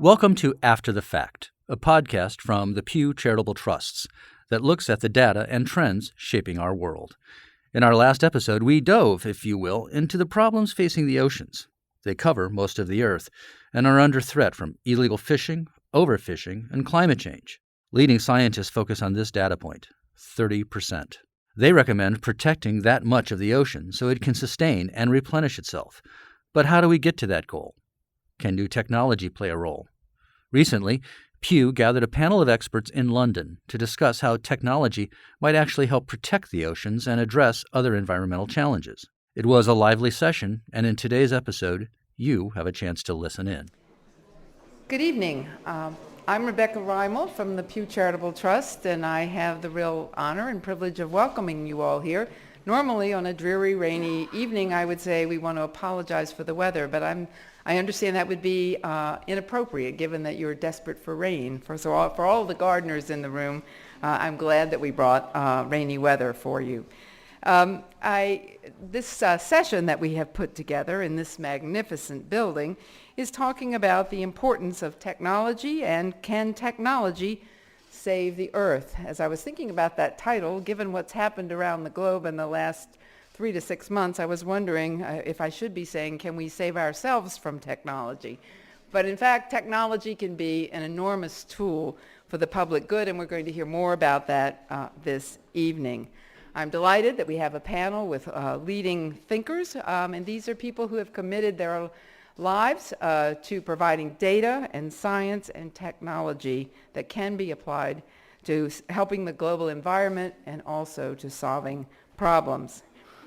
Welcome to After the Fact, a podcast from the Pew Charitable Trusts that looks at the data and trends shaping our world. In our last episode, we dove, if you will, into the problems facing the oceans. They cover most of the Earth and are under threat from illegal fishing, overfishing, and climate change. Leading scientists focus on this data point, 30%. They recommend protecting that much of the ocean so it can sustain and replenish itself. But how do we get to that goal? Can new technology play a role? Recently, Pew gathered a panel of experts in London to discuss how technology might actually help protect the oceans and address other environmental challenges. It was a lively session, and in today's episode, you have a chance to listen in. Good evening. I'm Rebecca Rimel from the Pew Charitable Trust, and I have the real honor and privilege of welcoming you all here. Normally, on a dreary, rainy evening, I would say we want to apologize for the weather, but I understand that would be inappropriate given that you're desperate for rain. For all the gardeners in the room, I'm glad that we brought rainy weather for you. This session that we have put together in this magnificent building is talking about the importance of technology and can technology save the Earth. As I was thinking about that title, given what's happened around the globe in the last 3 to 6 months, I was wondering if I should be saying, can we save ourselves from technology? But in fact, technology can be an enormous tool for the public good, and we're going to hear more about that this evening. I'm delighted that we have a panel with leading thinkers, and these are people who have committed their lives to providing data and science and technology that can be applied to helping the global environment and also to solving problems.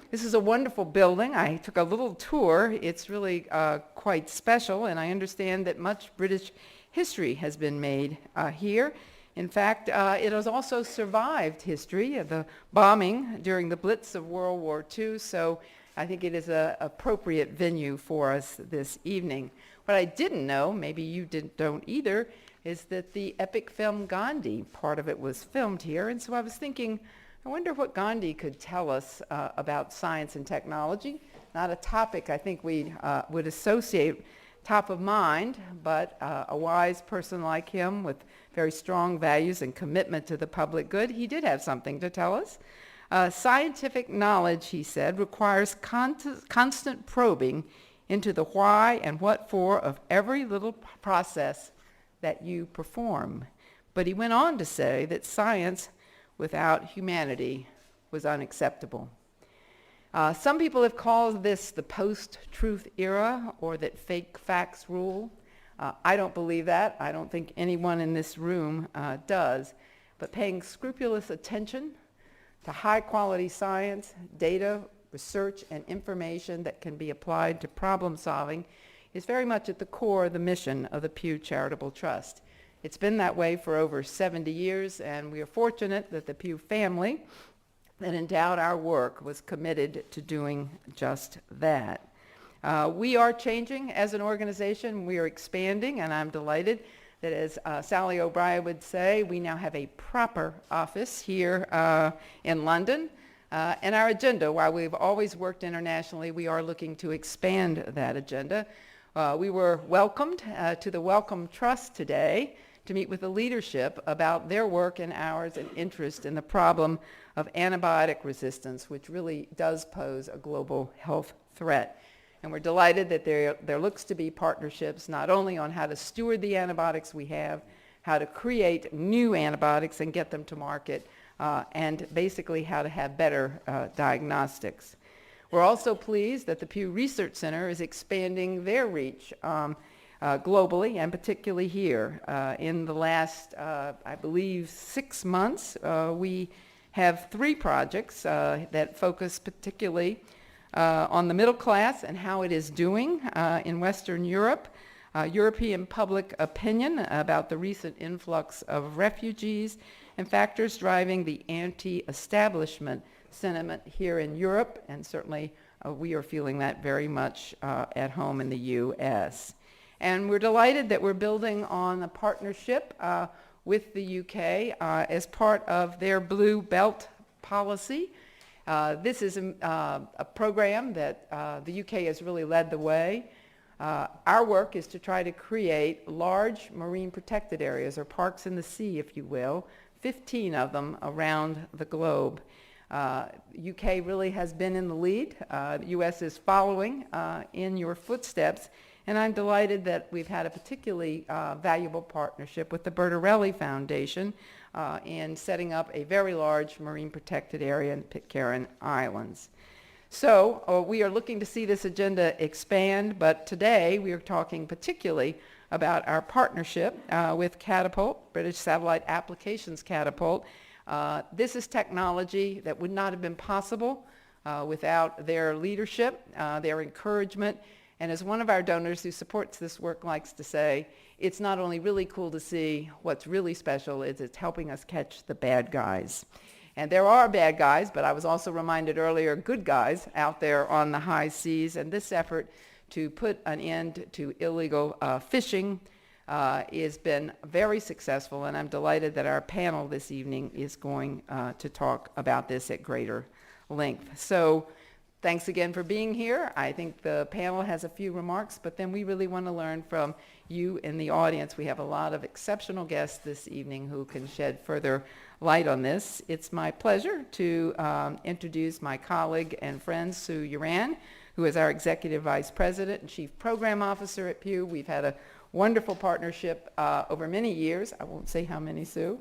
This is a wonderful building. I took a little tour. It's really quite special, and I understand that much British history has been made here. In fact, it has also survived history of the bombing during the Blitz of World War II, so I think it is an appropriate venue for us this evening. What I didn't know, maybe you don't either, is that the epic film Gandhi, part of it was filmed here, and so I was thinking, I wonder what Gandhi could tell us about science and technology. Not a topic I think we would associate top of mind, but a wise person like him with very strong values and commitment to the public good, he did have something to tell us. Scientific knowledge, he said, requires constant probing into the why and what for of every little process that you perform. But he went on to say that science without humanity was unacceptable. Some people have called this the post-truth era, or that fake facts rule. I don't believe that. I don't think anyone in this room does. But paying scrupulous attention to high-quality science, data, research, and information that can be applied to problem solving is very much at the core of the mission of the Pew Charitable Trust. It's been that way for over 70 years, and we are fortunate that the Pew family that endowed our work was committed to doing just that. We are changing as an organization. We are expanding, and I'm delighted that, as Sally O'Brien would say, we now have a proper office here in London. And our agenda, while we've always worked internationally, we are looking to expand that agenda. We were welcomed to the Wellcome Trust today to meet with the leadership about their work and ours and interest in the problem of antibiotic resistance, which really does pose a global health threat. And we're delighted that there looks to be partnerships not only on how to steward the antibiotics we have, how to create new antibiotics and get them to market, and basically how to have better diagnostics. We're also pleased that the Pew Research Center is expanding their reach globally, and particularly here. In the last, I believe, 6 months, we have 3 projects that focus particularly on the middle class and how it is doing in Western Europe, European public opinion about the recent influx of refugees, and factors driving the anti-establishment sentiment here in Europe, and certainly we are feeling that very much at home in the U.S. And we're delighted that we're building on a partnership with the UK as part of their Blue Belt policy. This is a program that the UK has really led the way. Our work is to try to create large marine protected areas, or parks in the sea, if you will, 15 of them around the globe. UK really has been in the lead. The U.S. is following in your footsteps, and I'm delighted that we've had a particularly valuable partnership with the Bertarelli Foundation in setting up a very large marine protected area in the Pitcairn Islands. So we are looking to see this agenda expand, but today we are talking particularly about our partnership with Catapult, British Satellite Applications Catapult. This is technology that would not have been possible without their leadership, their encouragement, and as one of our donors who supports this work likes to say, it's not only really cool to see, what's really special is it's helping us catch the bad guys. And there are bad guys, but I was also reminded earlier, good guys out there on the high seas, and this effort to put an end to illegal fishing has been very successful, and I'm delighted that our panel this evening is going to talk about this at greater length. So thanks again for being here. I think the panel has a few remarks, but then we really want to learn from you in the audience. We have a lot of exceptional guests this evening who can shed further light on this. It's my pleasure to introduce my colleague and friend, Sue Urahn, who is our Executive Vice President and Chief Program Officer at Pew. We've had a wonderful partnership over many years. I won't say how many, Sue.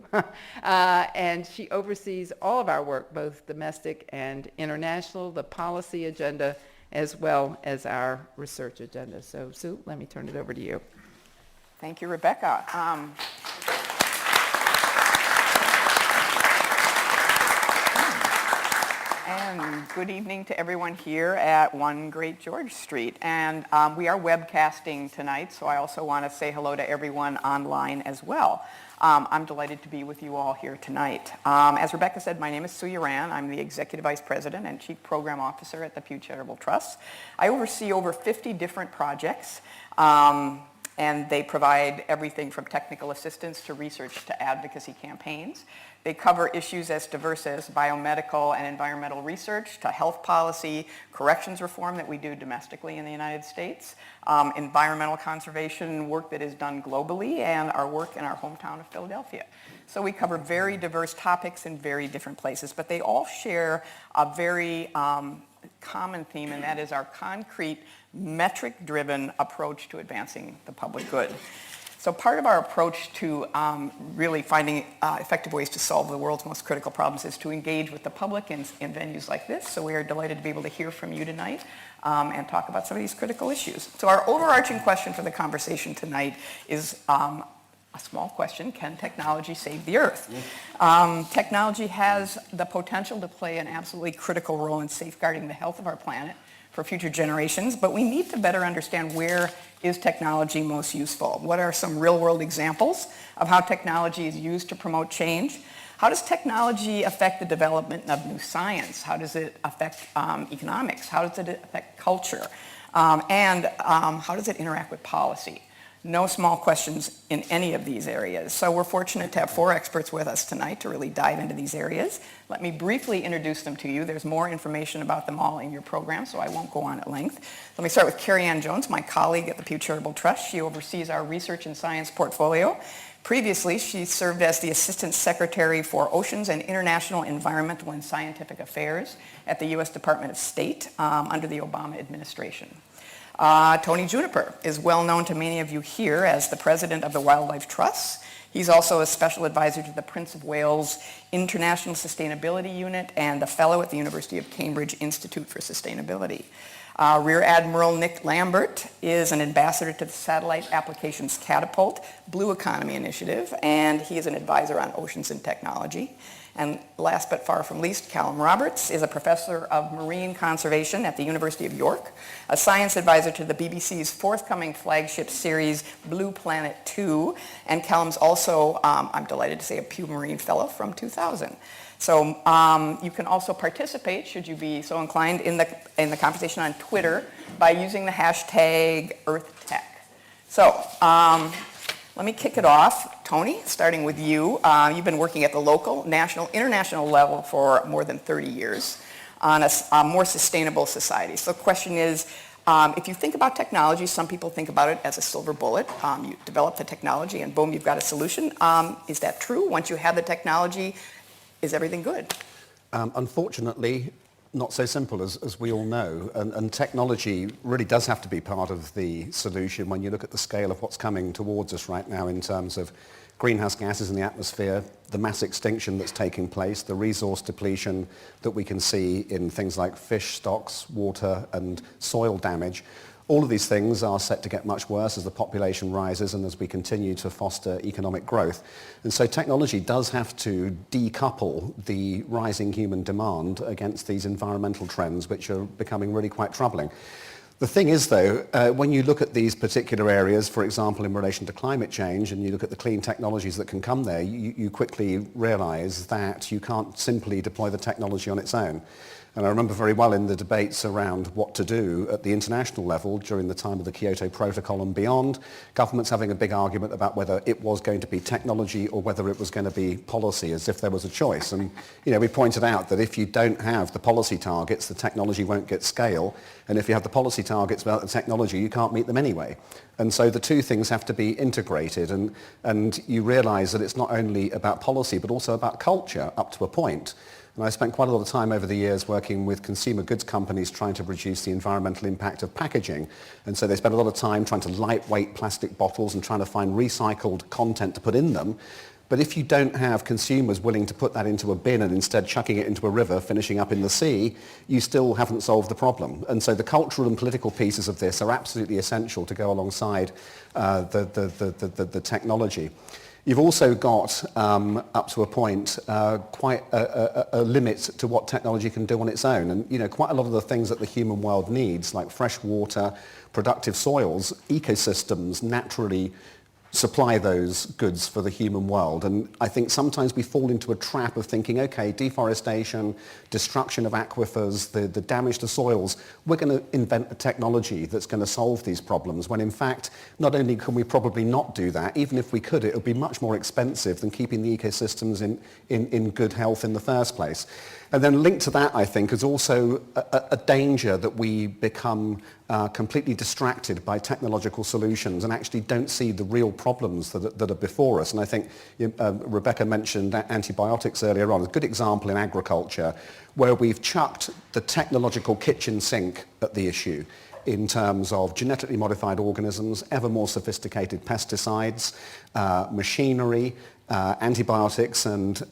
And she oversees all of our work, both domestic and international, the policy agenda, as well as our research agenda. So, Sue, let me turn it over to you. Thank you, Rebecca. And good evening to everyone here at 1 Great George Street. And we are webcasting tonight, so I also want to say hello to everyone online as well. I'm delighted to be with you all here tonight. As Rebecca said, my name is Sue Urahn. I'm the Executive Vice President and Chief Program Officer at the Pew Charitable Trust. I oversee over 50 different projects, and they provide everything from technical assistance to research to advocacy campaigns. They cover issues as diverse as biomedical and environmental research to health policy, corrections reform that we do domestically in the United States, environmental conservation work that is done globally, and our work in our hometown of Philadelphia. So we cover very diverse topics in very different places, but they all share a very common theme, and that is our concrete, metric-driven approach to advancing the public good. So part of our approach to really finding effective ways to solve the world's most critical problems is to engage with the public in venues like this. So we are delighted to be able to hear from you tonight and talk about some of these critical issues. So our overarching question for the conversation tonight is a small question: can technology save the Earth? Technology has the potential to play an absolutely critical role in safeguarding the health of our planet for future generations, but we need to better understand where is technology most useful. What are some real-world examples of how technology is used to promote change? How does technology affect the development of new science? How does it affect economics? How does it affect culture? And how does it interact with policy? No small questions in any of these areas. So we're fortunate to have 4 experts with us tonight to really dive into these areas. Let me briefly introduce them to you. There's more information about them all in your program, so I won't go on at length. Let me start with Kerri-Ann Jones, my colleague at the Pew Charitable Trust. She oversees our research and science portfolio. Previously, she served as the Assistant Secretary for Oceans and International Environmental and Scientific Affairs at the U.S. Department of State under the Obama administration. Tony Juniper is well known to many of you here as the president of the Wildlife Trust. He's also a special advisor to the Prince of Wales International Sustainability Unit and a fellow at the University of Cambridge Institute for Sustainability. Rear Admiral Nick Lambert is an ambassador to the Satellite Applications Catapult Blue Economy Initiative, and he is an advisor on oceans and technology. And last but far from least, Callum Roberts is a professor of marine conservation at the University of York, a science advisor to the BBC's forthcoming flagship series, Blue Planet 2, and Callum's also, I'm delighted to say, a Pew Marine Fellow from 2000. So you can also participate, should you be so inclined, in the conversation on Twitter by using the hashtag EarthTech. So let me kick it off. Tony, starting with you. You've been working at the local, national, international level for more than 30 years on a more sustainable society. So the question is, If you think about technology, some people think about it as a silver bullet. You develop the technology and boom, you've got a solution. Is that true? Once you have the technology, is everything good? Unfortunately, not so simple as we all know. And technology really does have to be part of the solution when you look at the scale of what's coming towards us right now in terms of greenhouse gases in the atmosphere, the mass extinction that's taking place, the resource depletion that we can see in things like fish stocks, water and soil damage. All of these things are set to get much worse as the population rises and as we continue to foster economic growth. And so technology does have to decouple the rising human demand against these environmental trends, which are becoming really quite troubling. The thing is, though, when you look at these particular areas, for example, in relation to climate change, and you look at the clean technologies that can come there, you quickly realize that you can't simply deploy the technology on its own. And I remember very well in the debates around what to do at the international level during the time of the Kyoto Protocol and beyond, governments having a big argument about whether it was going to be technology or whether it was going to be policy, as if there was a choice. And we pointed out that if you don't have the policy targets, the technology won't get scale. And if you have the policy targets without the technology, you can't meet them anyway. And so the two things have to be integrated. And you realize that it's not only about policy, but also about culture up to a point. And I spent quite a lot of time over the years working with consumer goods companies trying to reduce the environmental impact of packaging. And so they spent a lot of time trying to lightweight plastic bottles and trying to find recycled content to put in them. But if you don't have consumers willing to put that into a bin and instead chucking it into a river, finishing up in the sea, you still haven't solved the problem. And so the cultural and political pieces of this are absolutely essential to go alongside the technology. You've also got, up to a point, quite a limit to what technology can do on its own. And, quite a lot of the things that the human world needs, like fresh water, productive soils, ecosystems naturally supply those goods for the human world. And I think sometimes we fall into a trap of thinking, okay, deforestation, destruction of aquifers, the damage to soils, we're going to invent a technology that's going to solve these problems, when in fact, not only can we probably not do that, even if we could, it would be much more expensive than keeping the ecosystems in good health in the first place. And then linked to that, I think, is also a danger that we become completely distracted by technological solutions and actually don't see the real problems that are before us. And I think Rebecca mentioned antibiotics earlier on. A good example in agriculture where we've chucked the technological kitchen sink at the issue in terms of genetically modified organisms, ever more sophisticated pesticides, machinery, antibiotics, and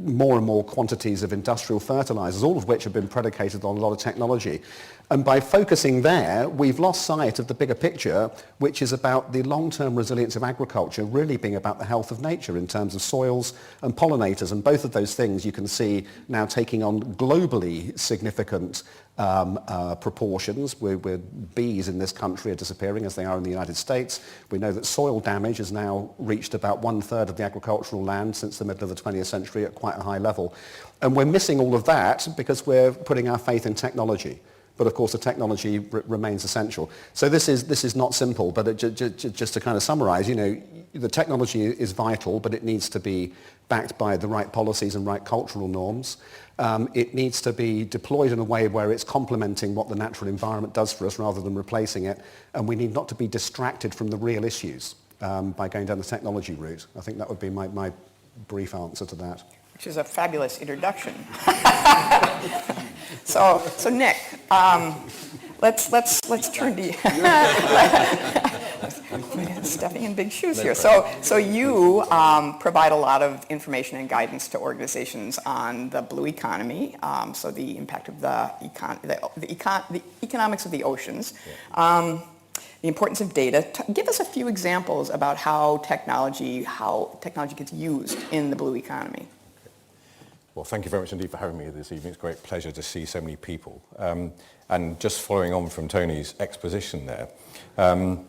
more and more quantities of industrial fertilizers, all of which have been predicated on a lot of technology. And by focusing there, we've lost sight of the bigger picture, which is about the long-term resilience of agriculture really being about the health of nature in terms of soils and pollinators. And both of those things you can see now taking on globally significant proportions, where bees in this country are disappearing as they are in the United States. We know that soil damage has now reached about 1/3 of the agricultural land since the middle of the 20th century at quite a high level. And we're missing all of that because we're putting our faith in technology. But of course the technology remains essential. So this is not simple, but just to kind of summarize, the technology is vital, but it needs to be backed by the right policies and right cultural norms. It needs to be deployed in a way where it's complementing what the natural environment does for us rather than replacing it. And we need not to be distracted from the real issues by going down the technology route. I think that would be my brief answer to that. Which is a fabulous introduction. So Nick, let's turn to you. Stepping in big shoes here. So you provide a lot of information and guidance to organizations on the blue economy. So the impact of the economics of the oceans. The importance of data. Give us a few examples about how technology gets used in the blue economy. Well, thank you very much indeed for having me this evening. It's a great pleasure to see so many people. And just following on from Tony's exposition there, I'm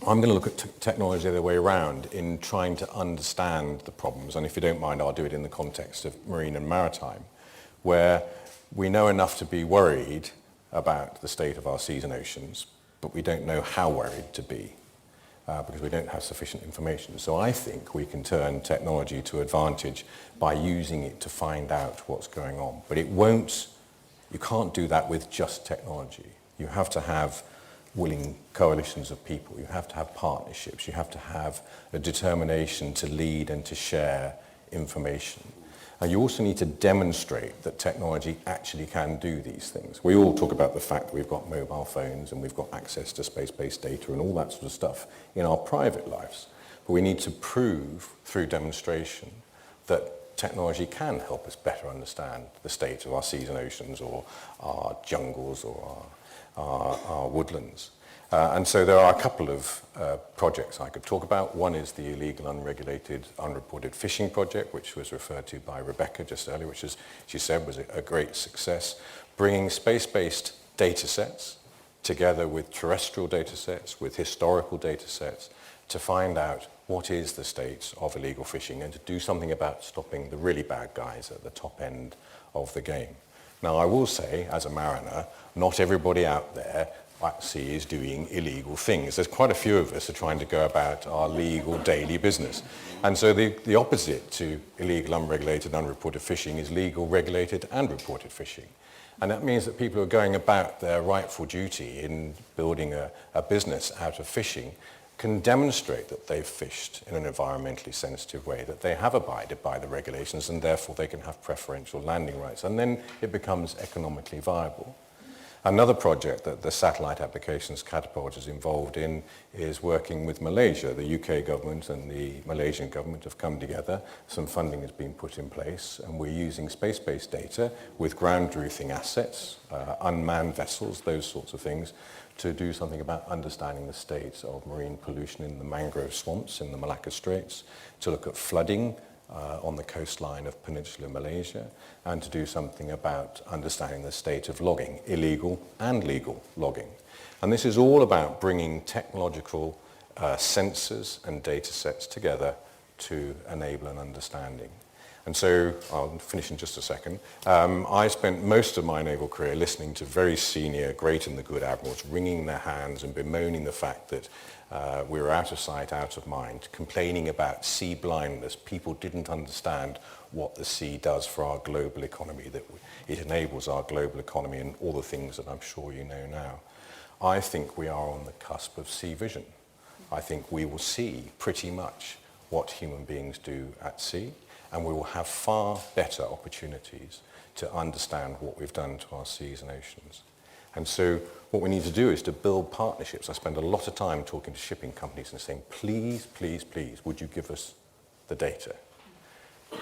going to look at technology the other way around in trying to understand the problems. And if you don't mind, I'll do it in the context of marine and maritime, where we know enough to be worried about the state of our seas and oceans, but we don't know how worried to be. Because we don't have sufficient information. So I think we can turn technology to advantage by using it to find out what's going on. But you can't do that with just technology. You have to have willing coalitions of people. You have to have partnerships. You have to have a determination to lead and to share information. And you also need to demonstrate that technology actually can do these things. We all talk about the fact that we've got mobile phones and we've got access to space-based data and all that sort of stuff in our private lives. But we need to prove through demonstration that technology can help us better understand the state of our seas and oceans, or our jungles, or our woodlands. And so there are a couple of projects I could talk about. One is the illegal, unregulated, unreported fishing project, which was referred to by Rebecca just earlier, which, as she said, was a great success. Bringing space-based data sets together with terrestrial data sets, with historical data sets, to find out what is the state of illegal fishing and to do something about stopping the really bad guys at the top end of the game. Now, I will say, as a mariner, not everybody out there at sea is doing illegal things. There's quite a few of us are trying to go about our legal daily business. And so the opposite to illegal, unregulated, unreported fishing is legal, regulated and reported fishing. And that means that people who are going about their rightful duty in building a business out of fishing can demonstrate that they've fished in an environmentally sensitive way, that they have abided by the regulations, and therefore they can have preferential landing rights. And then it becomes economically viable. Another project that the satellite applications Catapult is involved in is working with Malaysia. The UK government and the Malaysian government have come together. Some funding has been put in place, and we're using space-based data with ground truthing assets, unmanned vessels, those sorts of things, to do something about understanding the state of marine pollution in the mangrove swamps in the Malacca Straits, to look at flooding on the coastline of peninsular Malaysia, and to do something about understanding the state of logging, illegal and legal logging. And this is all about bringing technological sensors and data sets together to enable an understanding. And so, I'll finish in just a second, I spent most of my naval career listening to very senior, great and the good admirals wringing their hands and bemoaning the fact that we were out of sight, out of mind, complaining about sea blindness. People didn't understand what the sea does for our global economy, that it enables our global economy and all the things that I'm sure you know now. I think we are on the cusp of sea vision. I think we will see pretty much what human beings do at sea, and we will have far better opportunities to understand what we've done to our seas and oceans. And so what we need to do is to build partnerships. I spend a lot of time talking to shipping companies and saying, please, please, please, would you give us the data?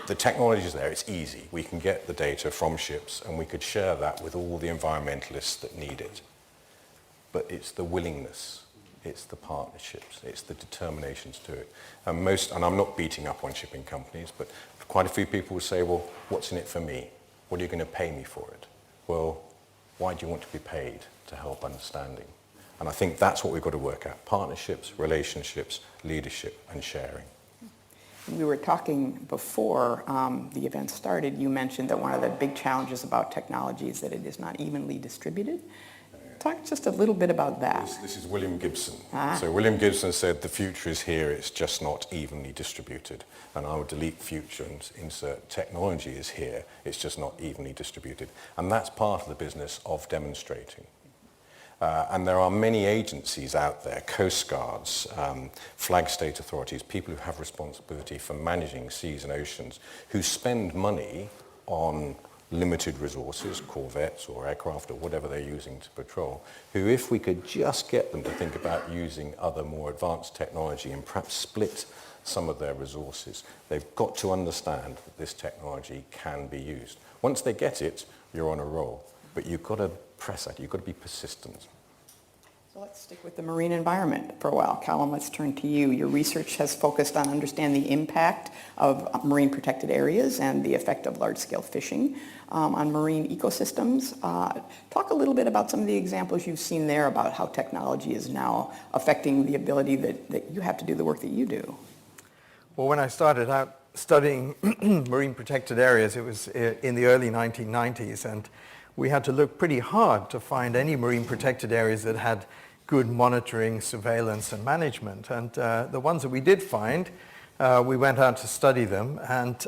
The technology is there, it's easy. We can get the data from ships and we could share that with all the environmentalists that need it. But it's the willingness, it's the partnerships, it's the determination to do it. And I'm not beating up on shipping companies, but quite a few people will say, well, what's in it for me? What are you going to pay me for it? Well, why do you want to be paid? To help understanding. And I think that's what we've got to work out. Partnerships, relationships, leadership, and sharing. We were talking before the event started. You mentioned that one of the big challenges about technology is that it is not evenly distributed. Talk just a little bit about that. This is William Gibson. So William Gibson said the future is here, it's just not evenly distributed. And I would delete future and insert technology is here, it's just not evenly distributed. And that's part of the business of demonstrating. And there are many agencies out there, coast guards, flag state authorities, people who have responsibility for managing seas and oceans, who spend money on limited resources, corvettes or aircraft or whatever they're using to patrol, who, if we could just get them to think about using other more advanced technology and perhaps split some of their resources, they've got to understand that this technology can be used. Once they get it, you're on a roll. But you've got to press at it, you've got to be persistent. So let's stick with the marine environment for a while. Callum, let's turn to you. Your research has focused on understanding the impact of marine protected areas and the effect of large-scale fishing on marine ecosystems. Talk a little bit about some of the examples you've seen there about how technology is now affecting the ability that you have to do the work that you do. Well, when I started out studying marine protected areas, it was in the early 1990s, and we had to look pretty hard to find any marine protected areas that had good monitoring, surveillance, and management. And the ones that we did find, we went out to study them, and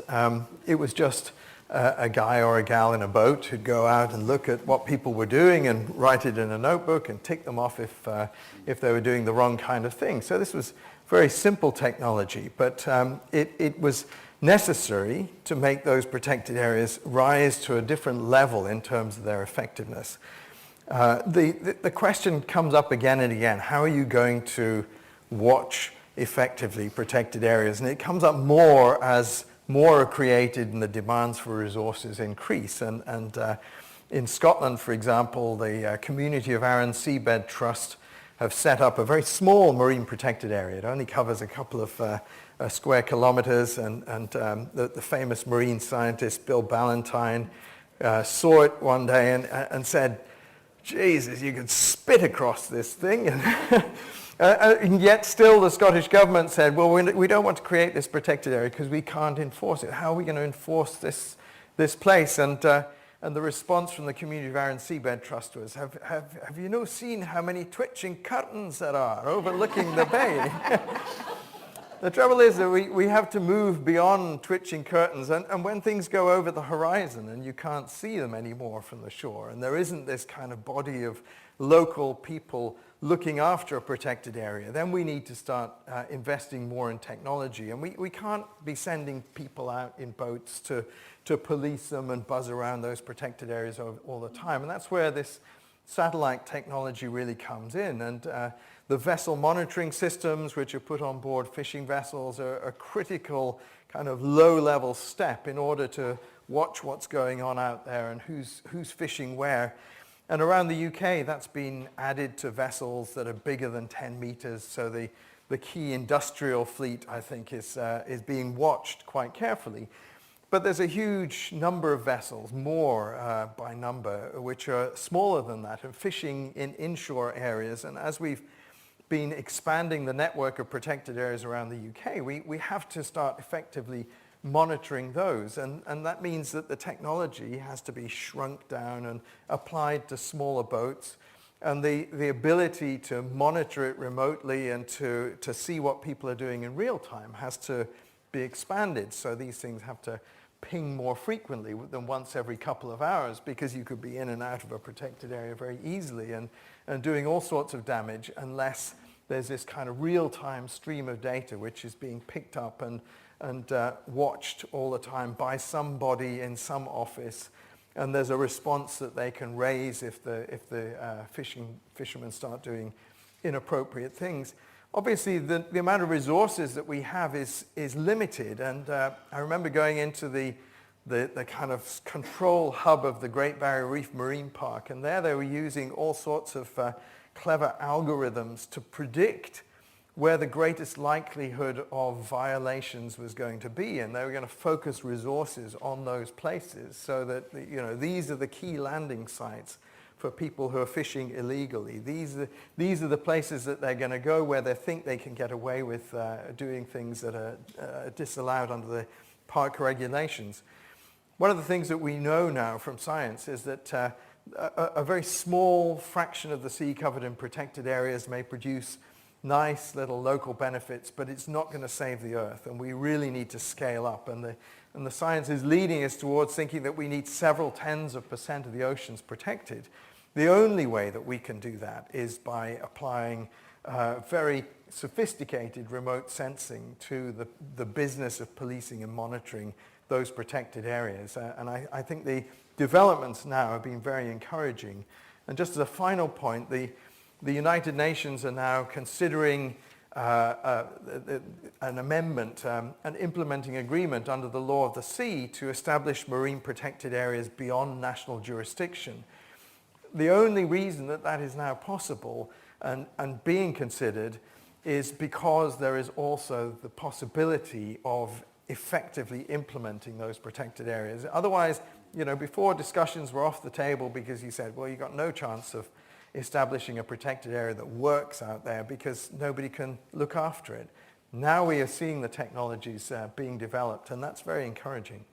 it was just a guy or a gal in a boat who'd go out and look at what people were doing and write it in a notebook and tick them off if they were doing the wrong kind of thing. So this was very simple technology, but it was necessary to make those protected areas rise to a different level in terms of their effectiveness. The question comes up again and again, how are you going to watch effectively protected areas? And it comes up more as more are created and the demands for resources increase. And in Scotland, for example, the community of Urahn Seabed Trust have set up a very small marine protected area. It only covers a couple of square kilometers, and the famous marine scientist Bill Ballantyne saw it one day and said, Jesus, you could spit across this thing. And yet still the Scottish government said, well, we don't want to create this protected area because we can't enforce it. How are we going to enforce this place? And the response from the community of Urahn Seabed Trust was, have you seen how many twitching curtains there are overlooking the bay? The trouble is that we have to move beyond twitching curtains, and when things go over the horizon and you can't see them anymore from the shore, and there isn't this kind of body of local people looking after a protected area, then we need to start investing more in technology. And we can't be sending people out in boats to police them and buzz around those protected areas all the time. And that's where this satellite technology really comes in. And the vessel monitoring systems, which are put on board fishing vessels, are a critical kind of low-level step in order to watch what's going on out there and who's fishing where. And around the UK, that's been added to vessels that are bigger than 10 meters. So the key industrial fleet, I think, is being watched quite carefully. But there's a huge number of vessels, more by number, which are smaller than that and fishing in inshore areas. And as we've been expanding the network of protected areas around the UK, we have to start effectively monitoring those, and that means that the technology has to be shrunk down and applied to smaller boats, and the ability to monitor it remotely and to see what people are doing in real time has to be expanded. So these things have to ping more frequently than once every couple of hours, because you could be in and out of a protected area very easily and doing all sorts of damage unless there's this kind of real-time stream of data which is being picked up and watched all the time by somebody in some office, and there's a response that they can raise if the fishermen start doing inappropriate things. Obviously, the amount of resources that we have is limited, and I remember going into the kind of control hub of the Great Barrier Reef Marine Park, and there they were using all sorts of clever algorithms to predict where the greatest likelihood of violations was going to be, and they were going to focus resources on those places so that these are the key landing sites for people who are fishing illegally. These are the places that they're going to go where they think they can get away with doing things that are disallowed under the park regulations. One of the things that we know now from science is that a very small fraction of the sea covered in protected areas may produce nice little local benefits, but it's not going to save the earth, and we really need to scale up. And the science is leading us towards thinking that we need several tens of % of the oceans protected. The only way that we can do that is by applying very sophisticated remote sensing to the business of policing and monitoring those protected areas. And I think the developments now have been very encouraging. And just as a final point, the United Nations are now considering an amendment, an implementing agreement under the law of the sea to establish marine protected areas beyond national jurisdiction. The only reason that is now possible and being considered is because there is also the possibility of effectively implementing those protected areas. Otherwise, before discussions were off the table because you said, well, you've got no chance of establishing a protected area that works out there because nobody can look after it. Now we are seeing the technologies being developed, and that's very encouraging.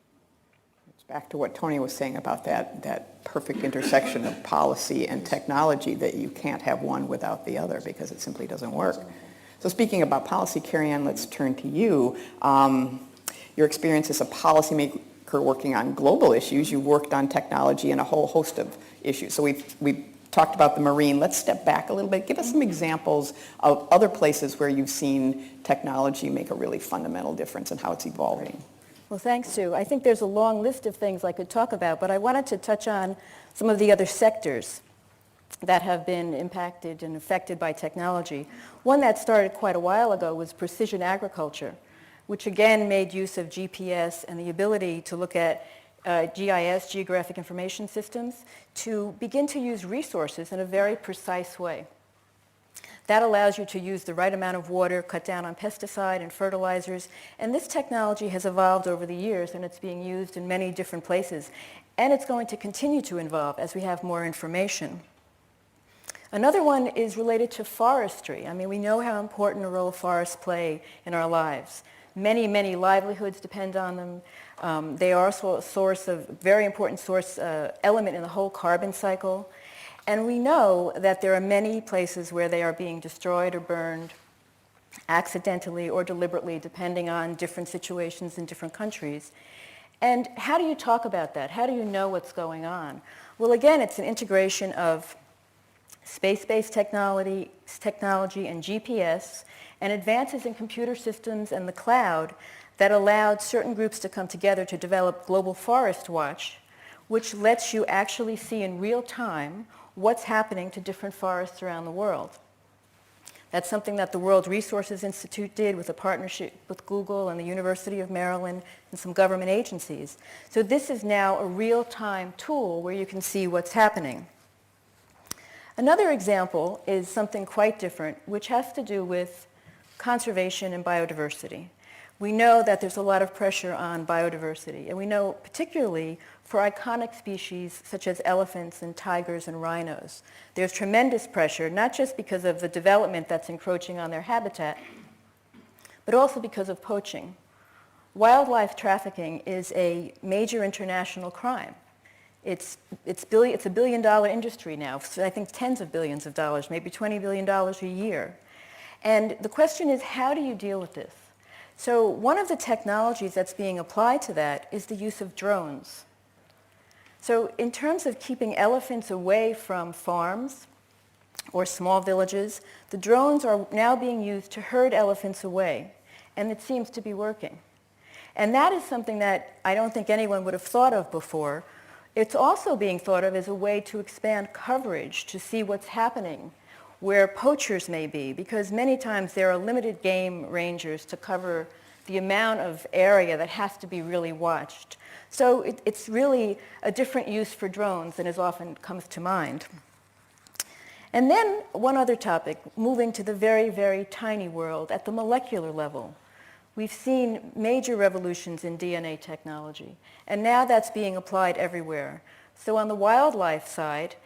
It's back to what Tony was saying about that perfect intersection of policy and technology, that you can't have one without the other because it simply doesn't work. So speaking about policy, Kerri-Ann, let's turn to you. Your experience as a policymaker working on global issues, you've worked on technology and a whole host of issues. So we've talked about the marine. Let's step back a little bit. Give us some examples of other places where you've seen technology make a really fundamental difference and how it's evolving. Well, thanks, Sue. I think there's a long list of things I could talk about, but I wanted to touch on some of the other sectors that have been impacted and affected by technology. One that started quite a while ago was precision agriculture, which again made use of GPS and the ability to look at GIS, Geographic Information Systems, to begin to use resources in a very precise way. That allows you to use the right amount of water, cut down on pesticide and fertilizers, and this technology has evolved over the years, and it's being used in many different places, and it's going to continue to evolve as we have more information. Another one is related to forestry. I mean, we know how important a role forests play in our lives. Many, many livelihoods depend on them. They are also a source of, very important source, element in the whole carbon cycle. And we know that there are many places where they are being destroyed or burned accidentally or deliberately, depending on different situations in different countries. And how do you talk about that? How do you know what's going on? Well, again, it's an integration of space-based technology and GPS, and advances in computer systems and the cloud that allowed certain groups to come together to develop Global Forest Watch, which lets you actually see in real time what's happening to different forests around the world. That's something that the World Resources Institute did with a partnership with Google and the University of Maryland and some government agencies. So this is now a real-time tool where you can see what's happening. Another example is something quite different, which has to do with conservation and biodiversity. We know that there's a lot of pressure on biodiversity, and we know particularly for iconic species such as elephants and tigers and rhinos. There's tremendous pressure, not just because of the development that's encroaching on their habitat, but also because of poaching. Wildlife trafficking is a major international crime. It's a billion-dollar industry now, so I think tens of billions of dollars, maybe $20 billion a year. And the question is, how do you deal with this? So one of the technologies that's being applied to that is the use of drones. So in terms of keeping elephants away from farms or small villages, the drones are now being used to herd elephants away, and it seems to be working. And that is something that I don't think anyone would have thought of before. It's also being thought of as a way to expand coverage, to see what's happening where poachers may be, because many times there are limited game rangers to cover the amount of area that has to be really watched. So it's really a different use for drones than is often comes to mind. And then one other topic, moving to the very, very tiny world at the molecular level. We've seen major revolutions in DNA technology, and now that's being applied everywhere. So on the wildlife side,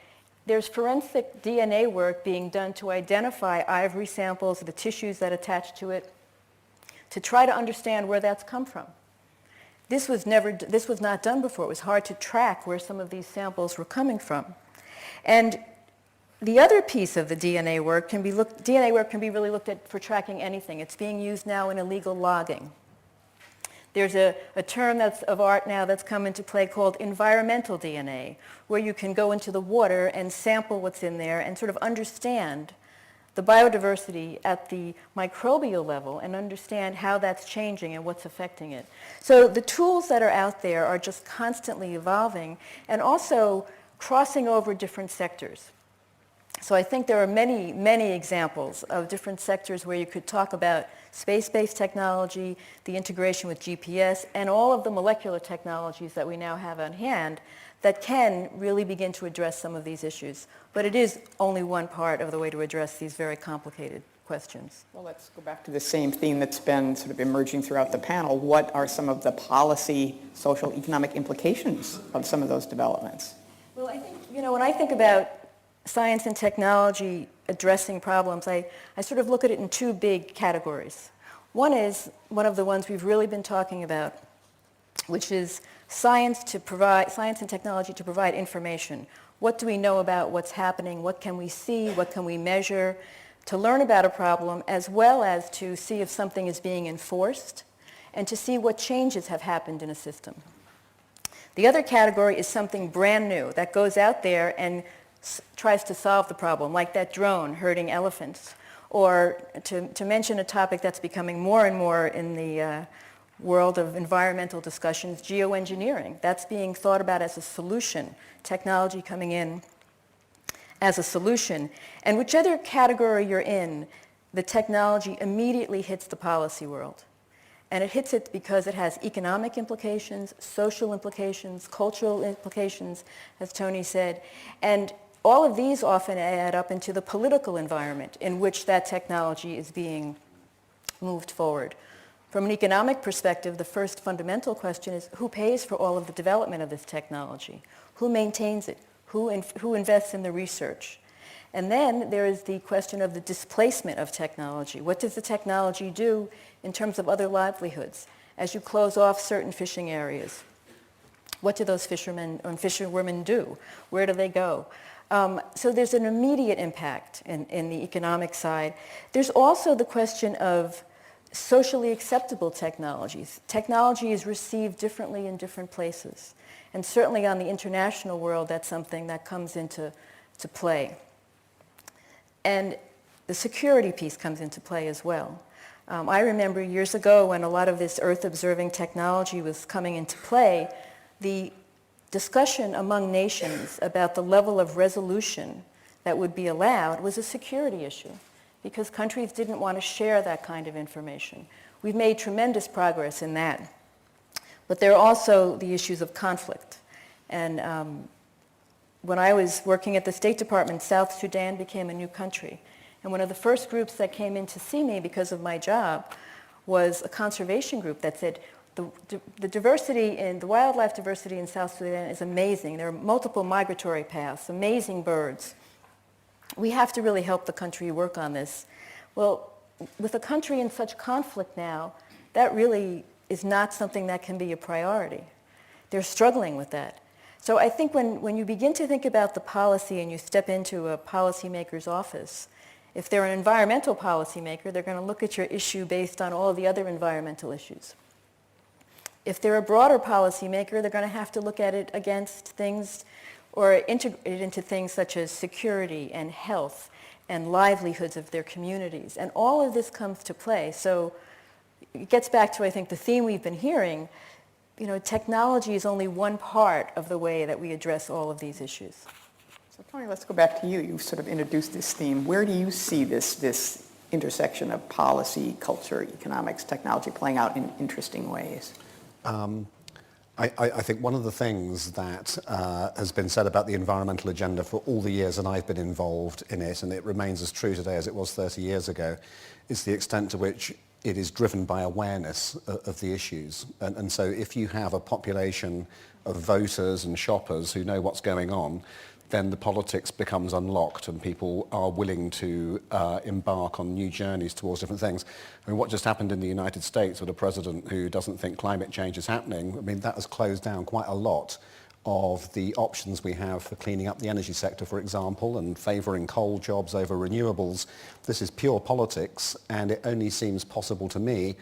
there's forensic DNA work being done to identify ivory samples, the tissues that attach to it, to try to understand where that's come from. This was not done before. It was hard to track where some of these samples were coming from. And the other piece of the DNA work can be really looked at for tracking anything. It's being used now in illegal logging. There's a term that's of art now that's come into play called environmental DNA, where you can go into the water and sample what's in there and sort of understand the biodiversity at the microbial level and understand how that's changing and what's affecting it. So the tools that are out there are just constantly evolving and also crossing over different sectors. So I think there are many, many examples of different sectors where you could talk about space-based technology, the integration with GPS, and all of the molecular technologies that we now have on hand that can really begin to address some of these issues. But it is only one part of the way to address these very complicated questions. Well, let's go back to the same theme that's been sort of emerging throughout the panel. What are some of the policy, social, economic implications of some of those developments? Well, I think, when I think about science and technology addressing problems, I sort of look at it in two big categories. One is one of the ones we've really been talking about, which is science and technology to provide information. What do we know about what's happening? What can we see? What can we measure? To learn about a problem, as well as to see if something is being enforced and to see what changes have happened in a system. The other category is something brand new that goes out there and tries to solve the problem, like that drone herding elephants. Or to mention a topic that's becoming more and more in the world of environmental discussions, geoengineering. That's being thought about as a solution, technology coming in as a solution. And whichever category you're in, the technology immediately hits the policy world. And it hits it because it has economic implications, social implications, cultural implications, as Tony said. And all of these often add up into the political environment in which that technology is being moved forward. From an economic perspective, the first fundamental question is who pays for all of the development of this technology? Who maintains it? Who invests in the research? And then there is the question of the displacement of technology. What does the technology do in terms of other livelihoods? As you close off certain fishing areas, what do those fishermen and fisherwomen do? Where do they go? So there's an immediate impact in the economic side. There's also the question of socially acceptable technologies. Technology is received differently in different places. And certainly on the international world, that's something that comes into play. And the security piece comes into play as well. I remember years ago when a lot of this Earth-observing technology was coming into play, the discussion among nations about the level of resolution that would be allowed was a security issue because countries didn't want to share that kind of information. We've made tremendous progress in that. But there are also the issues of conflict. And when I was working at the State Department, South Sudan became a new country. And one of the first groups that came in to see me because of my job was a conservation group that said, the diversity in the wildlife diversity in South Sudan is amazing. There are multiple migratory paths, amazing birds. We have to really help the country work on this. Well, with a country in such conflict now, that really is not something that can be a priority. They're struggling with that. So I think when you begin to think about the policy and you step into a policymaker's office, if they're an environmental policymaker, they're going to look at your issue based on all the other environmental issues. If they're a broader policymaker, they're going to have to look at it against things or integrate it into things such as security and health and livelihoods of their communities. And all of this comes to play. So it gets back to, I think, the theme we've been hearing. You know, technology is only one part of the way that we address all of these issues. So Tony, let's go back to you. You sort of introduced this theme. Where do you see this intersection of policy, culture, economics, technology playing out in interesting ways? I think one of the things that has been said about the environmental agenda for all the years that I've been involved in it, and it remains as true today as it was 30 years ago, is the extent to which it is driven by awareness of the issues. And so if you have a population of voters and shoppers who know what's going on, then the politics becomes unlocked and people are willing to embark on new journeys towards different things. I mean, what just happened in the United States with a president who doesn't think climate change is happening, I mean, that has closed down quite a lot of the options we have for cleaning up the energy sector, for example, and favouring coal jobs over renewables. This is pure politics, and it only seems possible to me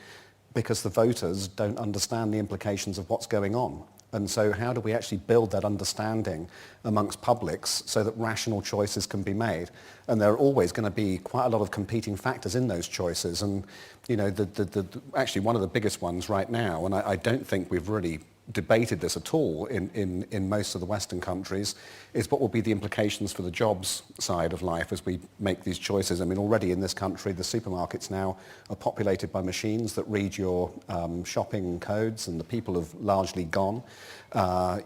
because the voters don't understand the implications of what's going on. And so how do we actually build that understanding amongst publics so that rational choices can be made? And there are always going to be quite a lot of competing factors in those choices. And, you know, actually one of the biggest ones right now, and I don't think we've really debated this at all in most of the Western countries, is what will be the implications for the jobs side of life as we make these choices. I mean, already in this country, the supermarkets now are populated by machines that read your shopping codes, and the people have largely gone.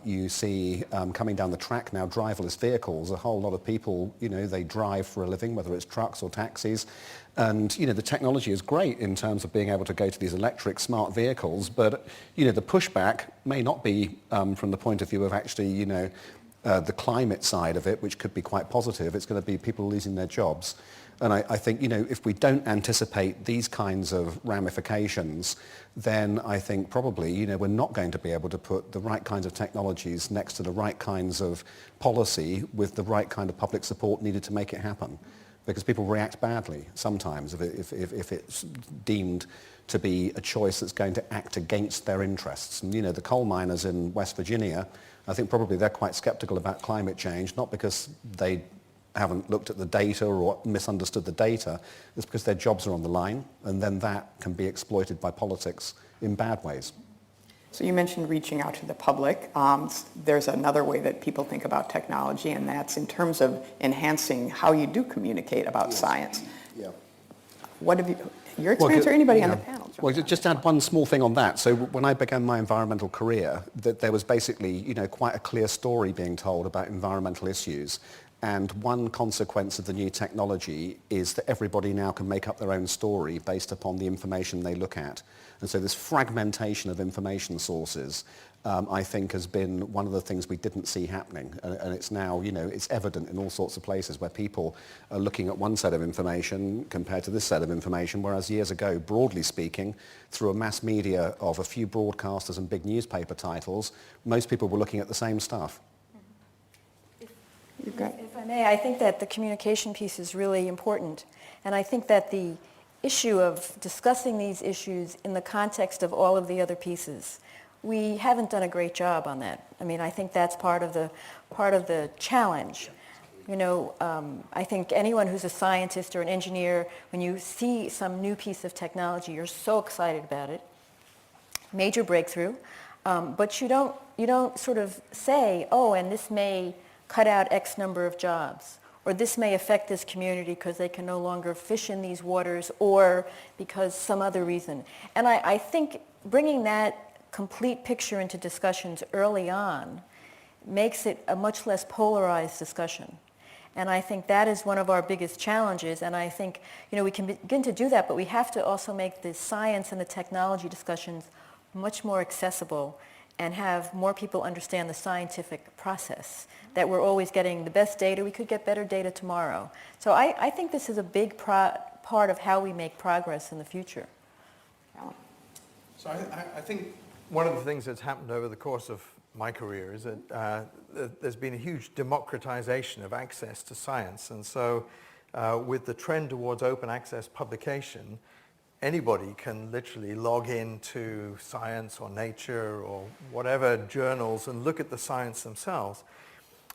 You see coming down the track now driverless vehicles. A whole lot of people, you know, they drive for a living, whether it's trucks or taxis. And, you know, the technology is great in terms of being able to go to these electric smart vehicles, but, you know, the pushback may not be from the point of view of actually, you know, the climate side of it, which could be quite positive. It's going to be people losing their jobs. And I think, you know, if we don't anticipate these kinds of ramifications, then I think probably, you know, we're not going to be able to put the right kinds of technologies next to the right kinds of policy with the right kind of public support needed to make it happen. because people react badly sometimes if it's deemed to be a choice that's going to act against their interests. And the coal miners in West Virginia, I think probably they're quite skeptical about climate change, not because they haven't looked at the data or misunderstood the data, it's because their jobs are on the line, and then that can be exploited by politics in bad ways. So you mentioned reaching out to the public. There's another way that people think about technology, and that's in terms of enhancing how you do communicate about science. Yeah. What have your experience or anybody on the panel? Well, just add one small thing on that. So when I began my environmental career, there was basically, quite a clear story being told about environmental issues. And one consequence of the new technology is that everybody now can make up their own story based upon the information they look at. And so this fragmentation of information sources, I think, has been one of the things we didn't see happening. And it's now, it's evident in all sorts of places where people are looking at one set of information compared to this set of information, whereas years ago, broadly speaking, through a mass media of a few broadcasters and big newspaper titles, most people were looking at the same stuff. If I may, I think that the communication piece is really important. And I think that the issue of discussing these issues in the context of all of the other pieces, we haven't done a great job on that. I mean, I think that's part of the challenge. I think anyone who's a scientist or an engineer, when you see some new piece of technology, you're so excited about it, major breakthrough, but you don't sort of say, oh, and this may cut out X number of jobs, or this may affect this community because they can no longer fish in these waters, or because some other reason. And I think bringing that complete picture into discussions early on makes it a much less polarized discussion. And I think that is one of our biggest challenges, and I think we can begin to do that, but we have to also make the science and the technology discussions much more accessible and have more people understand the scientific process, that we're always getting the best data. We could get better data tomorrow. So I think this is a big part of how we make progress in the future. So I think one of the things that's happened over the course of my career is that there's been a huge democratization of access to science. And so with the trend towards open access publication, anybody can literally log into Science or Nature or whatever journals and look at the science themselves.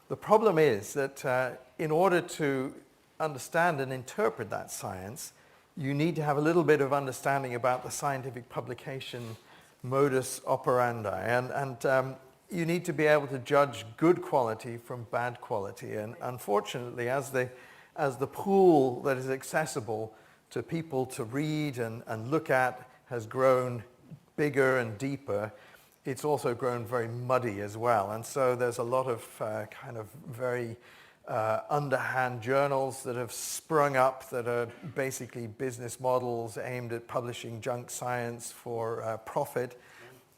The problem is that in order to understand and interpret that science, you need to have a little bit of understanding about the scientific publication modus operandi, and you need to be able to judge good quality from bad quality. And unfortunately, as the pool that is accessible to people to read and look at has grown bigger and deeper, it's also grown very muddy as well. And so there's a lot of kind of very underhand journals that have sprung up that are basically business models aimed at publishing junk science for profit.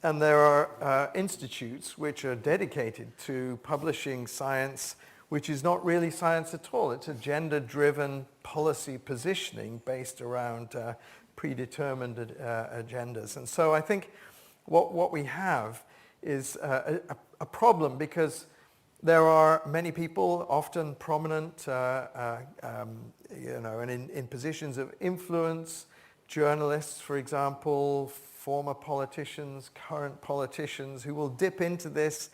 And there are institutes which are dedicated to publishing science which is not really science at all. It's a gender-driven policy positioning based around predetermined agendas. And so I think what we have is a problem, because there are many people, often prominent, and in positions of influence, journalists, for example, former politicians, current politicians, who will dip into this,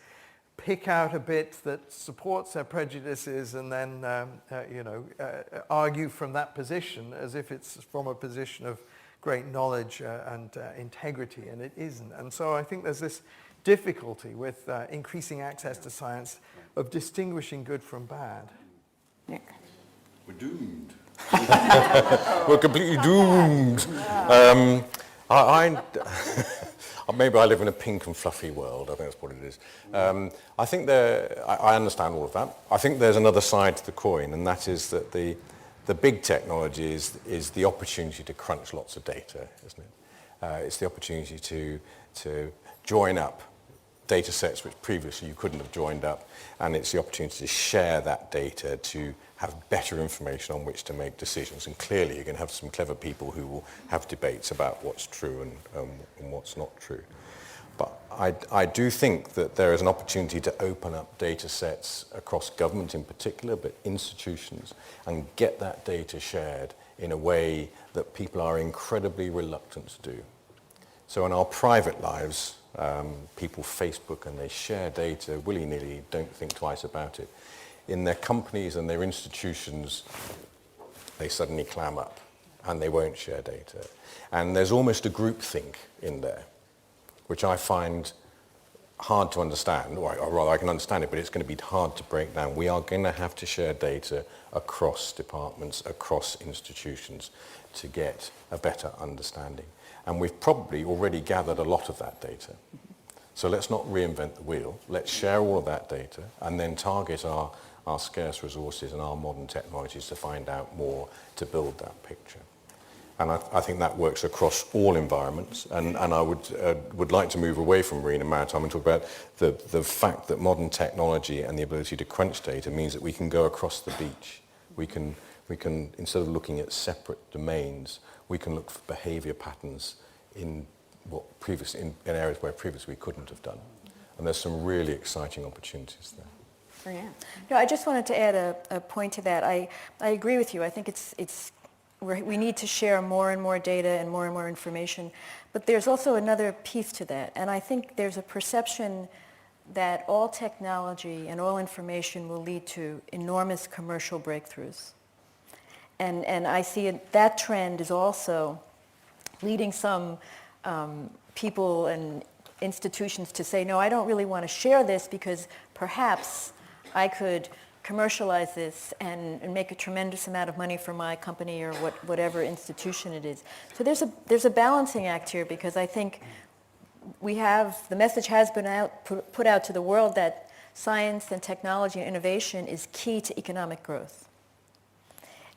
pick out a bit that supports their prejudices, and then argue from that position as if it's from a position of great knowledge and integrity, and it isn't. And so I think there's this difficulty with increasing access to science of distinguishing good from bad. Nick? We're doomed. We're completely doomed. Maybe I live in a pink and fluffy world. I think that's what it is. I think I understand all of that. I think there's another side to the coin, and that is that the big technology is the opportunity to crunch lots of data, isn't it? It's the opportunity to join up data sets which previously you couldn't have joined up, and it's the opportunity to share that data to have better information on which to make decisions. And clearly you're going to have some clever people who will have debates about what's true and what's not true. But I do think that there is an opportunity to open up data sets across government in particular, but institutions, and get that data shared in a way that people are incredibly reluctant to do. So in our private lives, people Facebook and they share data willy-nilly, don't think twice about it. In their companies and their institutions, they suddenly clam up and they won't share data. And there's almost a groupthink in there, which I find hard to understand, or rather I can understand it, but it's going to be hard to break down. We are going to have to share data across departments, across institutions to get a better understanding. And we've probably already gathered a lot of that data. So let's not reinvent the wheel. Let's share all of that data and then target our scarce resources and our modern technologies to find out more to build that picture. And I think that works across all environments. And I would like to move away from marine and maritime and talk about the fact that modern technology and the ability to crunch data means that we can go across the beach. We can instead of looking at separate domains, we can look for behavior patterns in areas where previously we couldn't have done. And there's some really exciting opportunities there. Kerri-Ann. No, I just wanted to add a point to that. I agree with you. I think we need to share more and more data and more information. But there's also another piece to that. And I think there's a perception that all technology and all information will lead to enormous commercial breakthroughs. And I see that trend is also leading some people and institutions to say, no, I don't really want to share this because perhaps I could commercialize this and make a tremendous amount of money for my company or whatever institution it is. So there's a balancing act here, because I think the message has been put out to the world that science and technology and innovation is key to economic growth.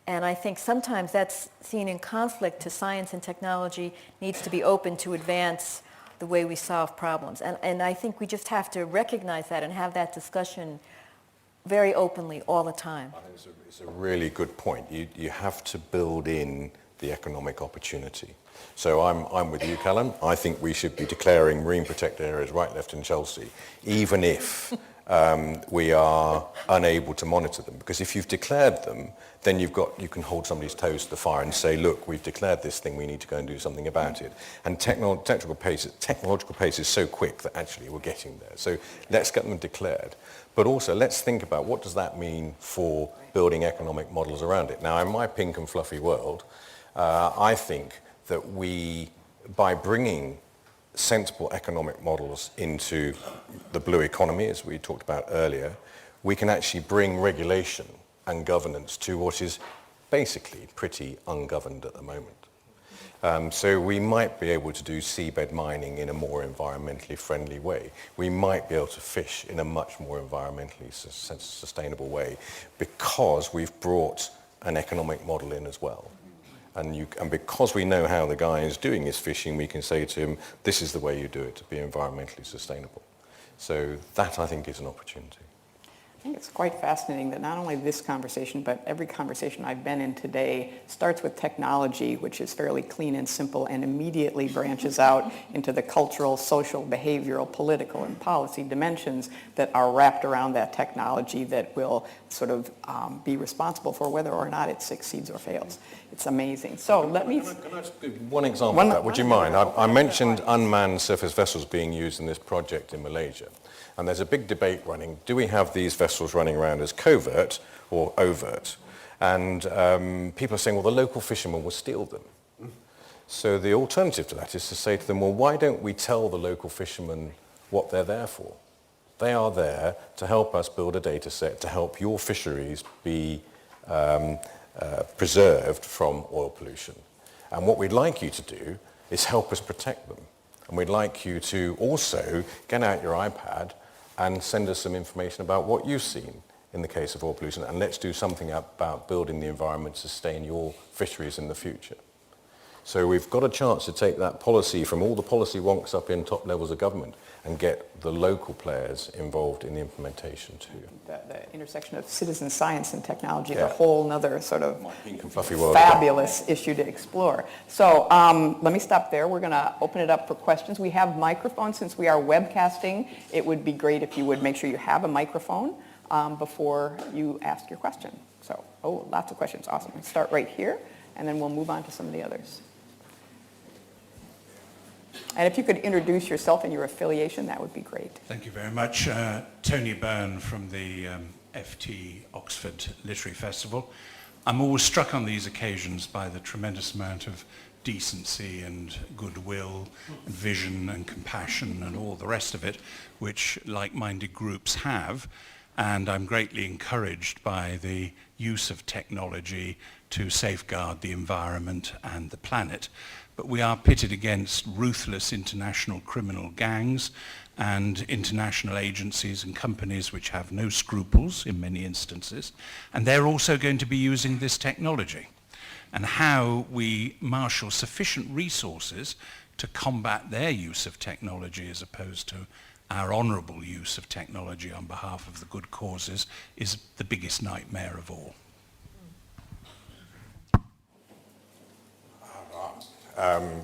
And I think sometimes that's seen in conflict to science and technology needs to be open to advance the way we solve problems. And I think we just have to recognize that and have that discussion very openly all the time. I think it's a really good point. You have to build in the economic opportunity. So I'm with you, Callum. I think we should be declaring marine protected areas right, left in Chelsea, even if we are unable to monitor them. Because if you've declared them, then you can hold somebody's toes to the fire and say, look, we've declared this thing, we need to go and do something about it. And technological pace is so quick that actually we're getting there. So let's get them declared. But also let's think about what does that mean for building economic models around it. Now, in my pink and fluffy world, I think that by bringing sensible economic models into the blue economy, as we talked about earlier, we can actually bring regulation and governance to what is basically pretty ungoverned at the moment. So we might be able to do seabed mining in a more environmentally friendly way. We might be able to fish in a much more environmentally sustainable way because we've brought an economic model in as well. And because we know how the guy is doing his fishing, we can say to him, this is the way you do it to be environmentally sustainable. So that, I think, is an opportunity. I think it's quite fascinating that not only this conversation, but every conversation I've been in today starts with technology, which is fairly clean and simple, and immediately branches out into the cultural, social, behavioral, political, and policy dimensions that are wrapped around that technology that will sort of be responsible for whether or not it succeeds or fails. It's amazing. So let me... Can I just give one example of that? Would you mind? I mentioned unmanned surface vessels being used in this project in Malaysia. And there's a big debate running. Do we have these vessels running around as covert or overt? And people are saying, well, the local fishermen will steal them. So the alternative to that is to say to them, well, why don't we tell the local fishermen what they're there for? They are there to help us build a data set to help your fisheries be preserved from oil pollution. And what we'd like you to do is help us protect them. And we'd like you to also get out your iPad and send us some information about what you've seen in the case of oil pollution, and let's do something about building the environment to sustain your fisheries in the future. So we've got a chance to take that policy from all the policy wonks up in top levels of government and get the local players involved in the implementation too. The intersection of citizen science and technology is Yeah. a whole nother sort of Pink and fluffy world. fabulous issue to explore. So let me stop there. We're going to open it up for questions. We have microphones. Since we are webcasting, it would be great if you would make sure you have a microphone before you ask your question. So, lots of questions. Awesome. Let's start right here, and then we'll move on to some of the others. And if you could introduce yourself and your affiliation, that would be great. Thank you very much. Tony Byrne from the FT Oxford Literary Festival. I'm always struck on these occasions by the tremendous amount of decency and goodwill and vision and compassion and all the rest of it, which like-minded groups have. And I'm greatly encouraged by the use of technology to safeguard the environment and the planet. But we are pitted against ruthless international criminal gangs and international agencies and companies which have no scruples in many instances. And they're also going to be using this technology. And how we marshal sufficient resources to combat their use of technology as opposed to our honourable use of technology on behalf of the good causes is the biggest nightmare of all.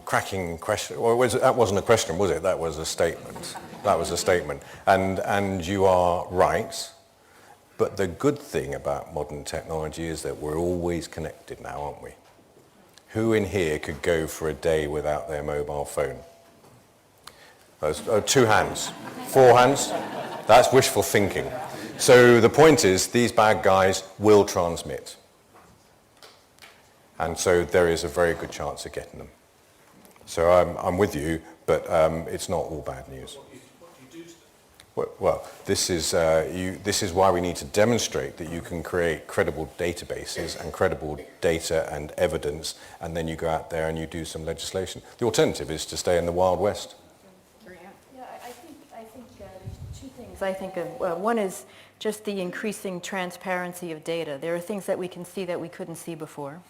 Cracking question. Well, that wasn't a question, was it? That was a statement. That was a statement. And you are right. But the good thing about modern technology is that we're always connected now, aren't we? Who in here could go for a day without their mobile phone? Two hands. 4 hands? That's wishful thinking. So the point is, these bad guys will transmit. And so there is a very good chance of getting them. So I'm with you, but it's not all bad news. Well, this is why we need to demonstrate that you can create credible databases and credible data and evidence, and then you go out there and you do some legislation. The alternative is to stay in the Wild West. Yeah, I think there's two things I think of. One is just the increasing transparency of data. There are things that we can see that we couldn't see before.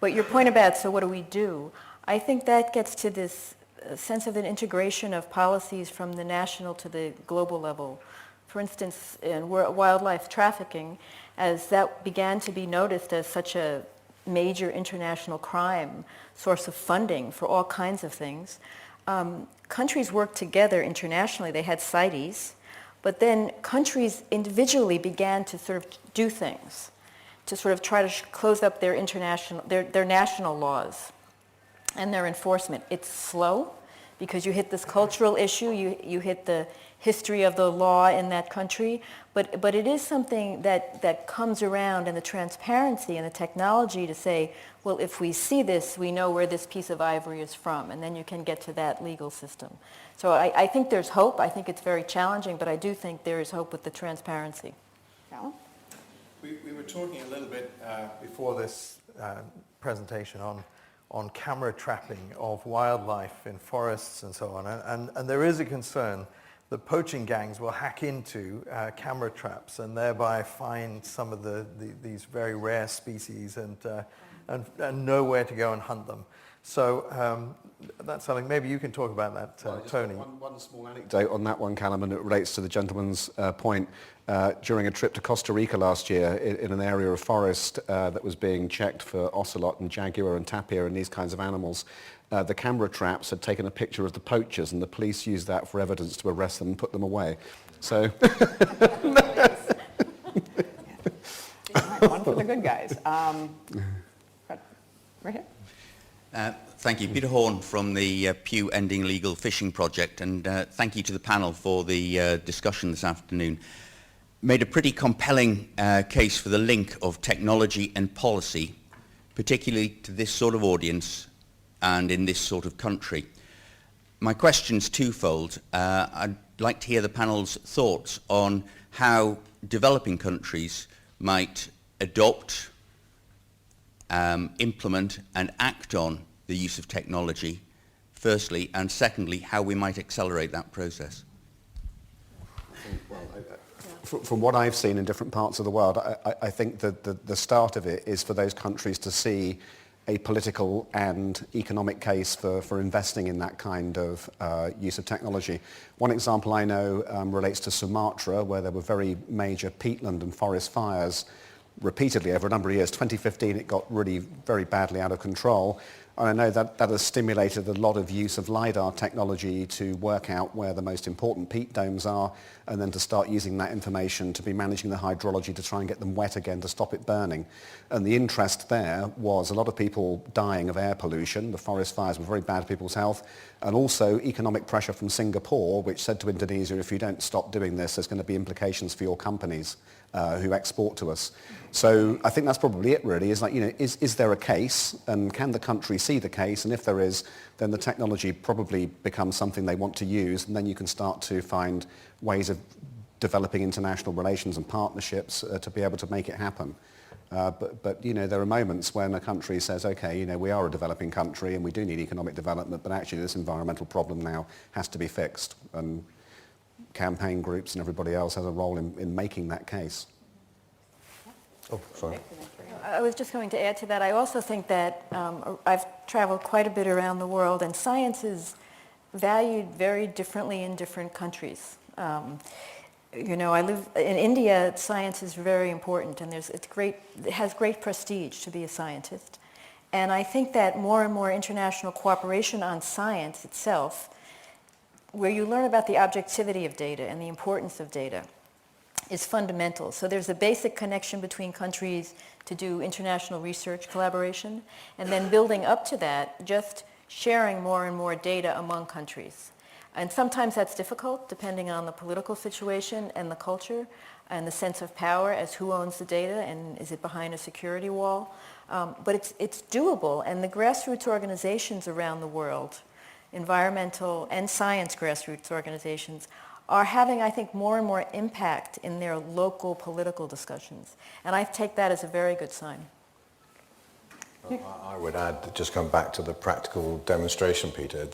But your point about, so what do we do? I think that gets to this sense of an integration of policies from the national to the global level. For instance, in wildlife trafficking, as that began to be noticed as such a major international crime, source of funding for all kinds of things, countries worked together internationally. They had CITES, but then countries individually began to sort of do things to sort of try to close up their national laws and their enforcement. It's slow because you hit this cultural issue, you hit the history of the law in that country, but it is something that comes around, and the transparency and the technology to say, well, if we see this, we know where this piece of ivory is from, and then you can get to that legal system. So I think there's hope. I think it's very challenging, but I do think there is hope with the transparency. Callum? We were talking a little bit before this presentation on camera trapping of wildlife in forests and so on, and there is a concern that poaching gangs will hack into camera traps and thereby find some of these very rare species and know where to go and hunt them. So that's something, maybe you can talk about that, Tony. One small anecdote on that one, Callum, and it relates to the gentleman's point. During a trip to Costa Rica last year, in an area of forest that was being checked for ocelot and jaguar and tapir and these kinds of animals, the camera traps had taken a picture of the poachers, and the police used that for evidence to arrest them and put them away. So One for the good guys. Right here. Thank you. Peter Horn from the Pew Ending Illegal Fishing Project, and thank you to the panel for the discussion this afternoon. Made a pretty compelling case for the link of technology and policy, particularly to this sort of audience and in this sort of country. My question's twofold. I'd like to hear the panel's thoughts on how developing countries might adopt, implement and act on the use of technology, firstly, and secondly, how we might accelerate that process. From what I've seen in different parts of the world, I think that the start of it is for those countries to see a political and economic case for investing in that kind of use of technology. One example I know relates to Sumatra, where there were very major peatland and forest fires repeatedly over a number of years. 2015 it got really very badly out of control. And I know that has stimulated a lot of use of LiDAR technology to work out where the most important peat domes are, and then to start using that information to be managing the hydrology to try and get them wet again to stop it burning. And the interest there was a lot of people dying of air pollution. The forest fires were very bad for people's health. And also economic pressure from Singapore, which said to Indonesia, if you don't stop doing this, there's going to be implications for your companies who export to us. So I think that's probably it really, is like, is there a case, and can the country see the case? And if there is, then the technology probably becomes something they want to use, and then you can start to find ways of developing international relations and partnerships to be able to make it happen. But there are moments when a country says, okay, we are a developing country and we do need economic development, but actually this environmental problem now has to be fixed. And campaign groups and everybody else has a role in making that case. Oh, sorry. I was just going to add to that. I also think that I've traveled quite a bit around the world, and science is valued very differently in different countries. I live in India. Science is very important, and it has great prestige to be a scientist. And I think that more and more international cooperation on science itself, where you learn about the objectivity of data and the importance of data, is fundamental. So there's a basic connection between countries to do international research collaboration, and then building up to that, just sharing more and more data among countries. And sometimes that's difficult, depending on the political situation and the culture and the sense of power as who owns the data and is it behind a security wall. But it's doable, and the grassroots organizations around the world, environmental and science grassroots organizations, are having, I think, more and more impact in their local political discussions. And I take that as a very good sign. I would add, just come back to the practical demonstration, Peter,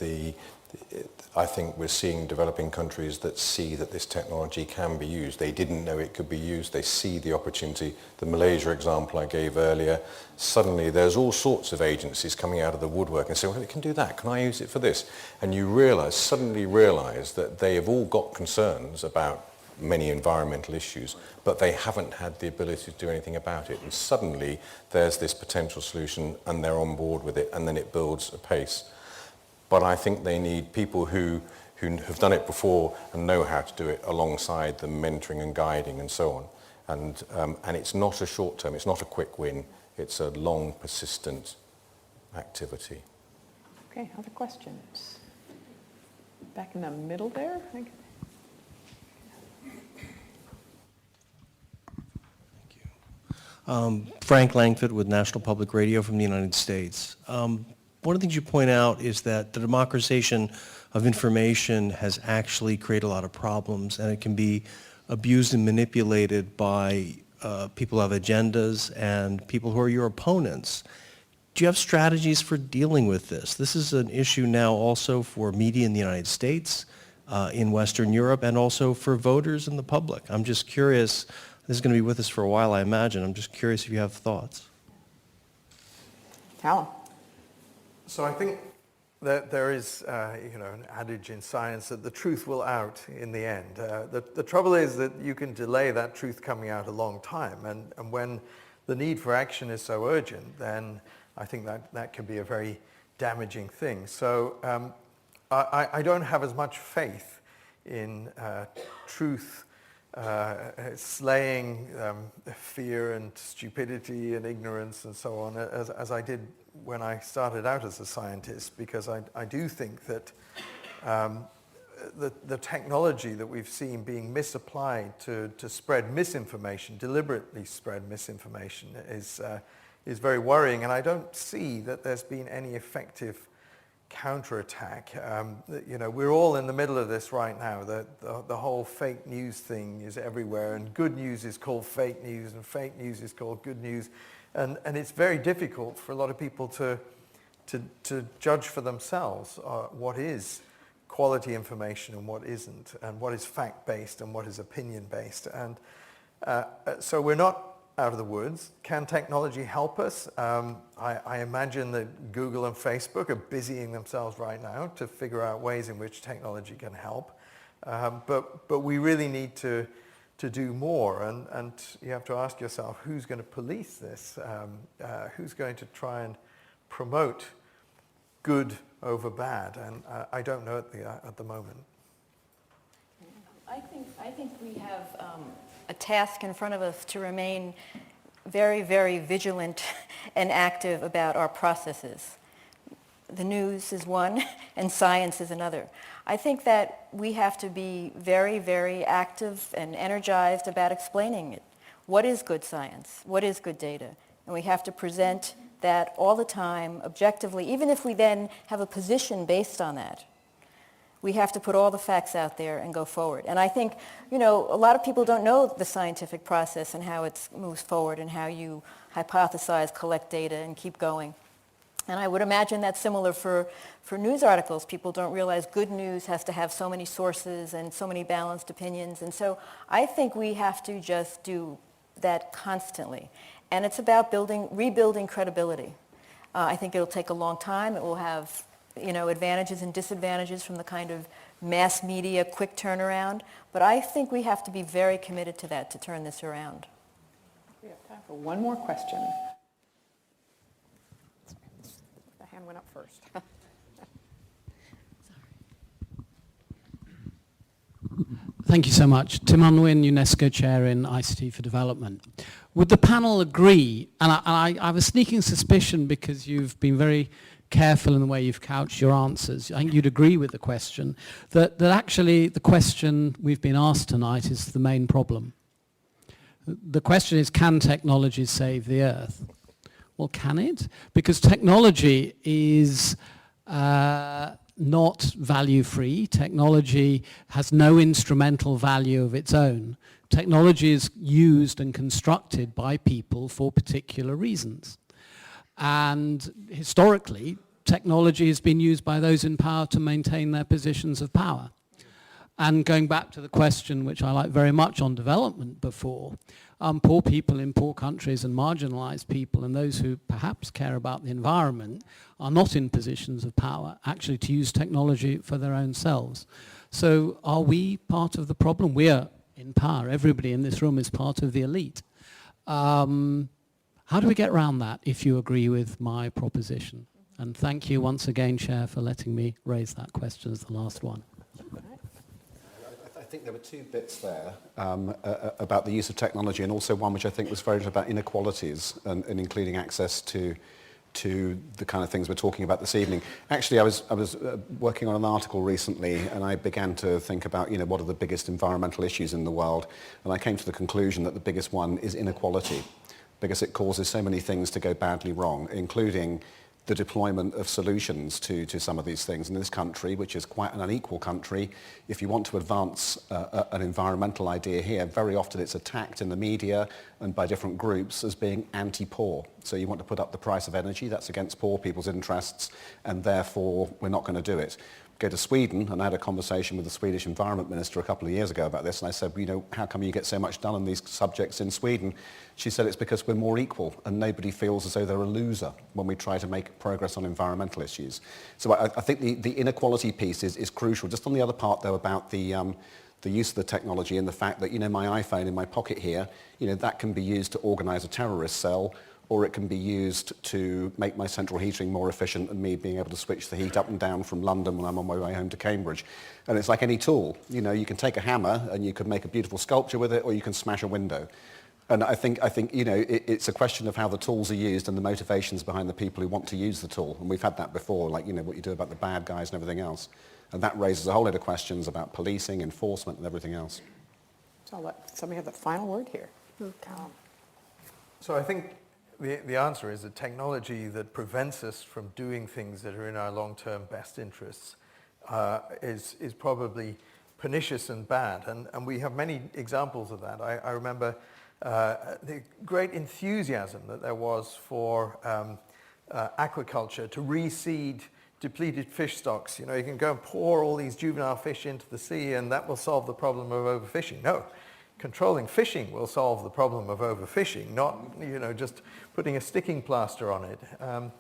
I think we're seeing developing countries that see that this technology can be used. They didn't know it could be used. They see the opportunity. The Malaysia example I gave earlier, suddenly there's all sorts of agencies coming out of the woodwork and saying, well, it can do that. Can I use it for this? And you suddenly realize that they have all got concerns about many environmental issues, but they haven't had the ability to do anything about it. And suddenly there's this potential solution and they're on board with it, and then it builds a pace. But I think they need people who have done it before and know how to do it alongside them, mentoring and guiding and so on. And it's not a short term, it's not a quick win, it's a long, persistent activity. Okay, other questions? Back in the middle there. Thank you. Frank Langford with National Public Radio from the United States. One of the things you point out is that the democratization of information has actually created a lot of problems, and it can be abused and manipulated by people who have agendas and people who are your opponents. Do you have strategies for dealing with this? This is an issue now also for media in the United States, in Western Europe, and also for voters and the public. I'm just curious, this is going to be with us for a while, I imagine. I'm just curious if you have thoughts. Callum. So I think that there is, an adage in science that the truth will out in the end. The trouble is that you can delay that truth coming out a long time, and when the need for action is so urgent, then I think that can be a very damaging thing. So I don't have as much faith in truth slaying fear and stupidity and ignorance and so on as I did when I started out as a scientist, because I do think that the technology that we've seen being misapplied to spread misinformation, deliberately spread misinformation, is very worrying, and I don't see that there's been any effective counterattack. We're all in the middle of this right now. The whole fake news thing is everywhere, and good news is called fake news, and fake news is called good news, and it's very difficult for a lot of people to judge for themselves what is quality information and what isn't, and what is fact-based and what is opinion-based. And so we're not out of the woods. Can technology help us? I imagine that Google and Facebook are busying themselves right now to figure out ways in which technology can help. But we really need to do more, and you have to ask yourself, who's going to police this? Who's going to try and promote good over bad? And I don't know at the moment. I think we have a task in front of us to remain very, very vigilant and active about our processes. The news is one, and science is another. I think that we have to be very, very active and energized about explaining it. What is good science? What is good data? And we have to present that all the time, objectively, even if we then have a position based on that. We have to put all the facts out there and go forward. And I think, a lot of people don't know the scientific process and how it moves forward and how you hypothesize, collect data, and keep going. And I would imagine that's similar for news articles. People don't realize good news has to have so many sources and so many balanced opinions. And so I think we have to just do that constantly. And it's about rebuilding credibility. I think it'll take a long time. It will have advantages and disadvantages from the kind of mass media quick turnaround. But I think we have to be very committed to that to turn this around. We have time for one more question. The hand went up first. Thank you so much. Tim Unwin, UNESCO Chair in ICT for Development. Would the panel agree, and I have a sneaking suspicion because you've been very careful in the way you've couched your answers, I think you'd agree with the question, that actually the question we've been asked tonight is the main problem. The question is, can technology save the Earth? Well, can it? Because technology is not value-free. Technology has no instrumental value of its own. Technology is used and constructed by people for particular reasons. And historically, technology has been used by those in power to maintain their positions of power. And going back to the question, which I like very much on development before, poor people in poor countries and marginalized people and those who perhaps care about the environment are not in positions of power actually to use technology for their own selves. So are we part of the problem? We are in power. Everybody in this room is part of the elite. How do we get around that, if you agree with my proposition? And thank you once again, Chair, for letting me raise that question as the last one. I think there were two bits there about the use of technology, and also one which I think was very much about inequalities and including access to the kind of things we're talking about this evening. Actually, I was working on an article recently, and I began to think about, what are the biggest environmental issues in the world, and I came to the conclusion that the biggest one is inequality, because it causes so many things to go badly wrong, including the deployment of solutions to some of these things. In this country, which is quite an unequal country, if you want to advance an environmental idea here, very often it's attacked in the media and by different groups as being anti-poor. So you want to put up the price of energy, that's against poor people's interests, and therefore we're not going to do it. Go to Sweden, and I had a conversation with the Swedish Environment Minister a couple of years ago about this, and I said, how come you get so much done on these subjects in Sweden? She said it's because we're more equal, and nobody feels as though they're a loser when we try to make progress on environmental issues. So I think the inequality piece is crucial. Just on the other part, though, about the use of the technology and the fact that, my iPhone in my pocket here, that can be used to organize a terrorist cell, or it can be used to make my central heating more efficient and me being able to switch the heat up and down from London when I'm on my way home to Cambridge. And it's like any tool. You can take a hammer and you can make a beautiful sculpture with it, or you can smash a window. And I think it's a question of how the tools are used and the motivations behind the people who want to use the tool. And we've had that before, like, what you do about the bad guys and everything else. And that raises a whole lot of questions about policing, enforcement, and everything else. So I'll let somebody have the final word here. So I think the answer is that technology that prevents us from doing things that are in our long-term best interests is probably pernicious and bad. And we have many examples of that. I remember the great enthusiasm that there was for aquaculture to reseed depleted fish stocks. You can go and pour all these juvenile fish into the sea and that will solve the problem of overfishing. No. controlling fishing will solve the problem of overfishing, not just putting a sticking plaster on it.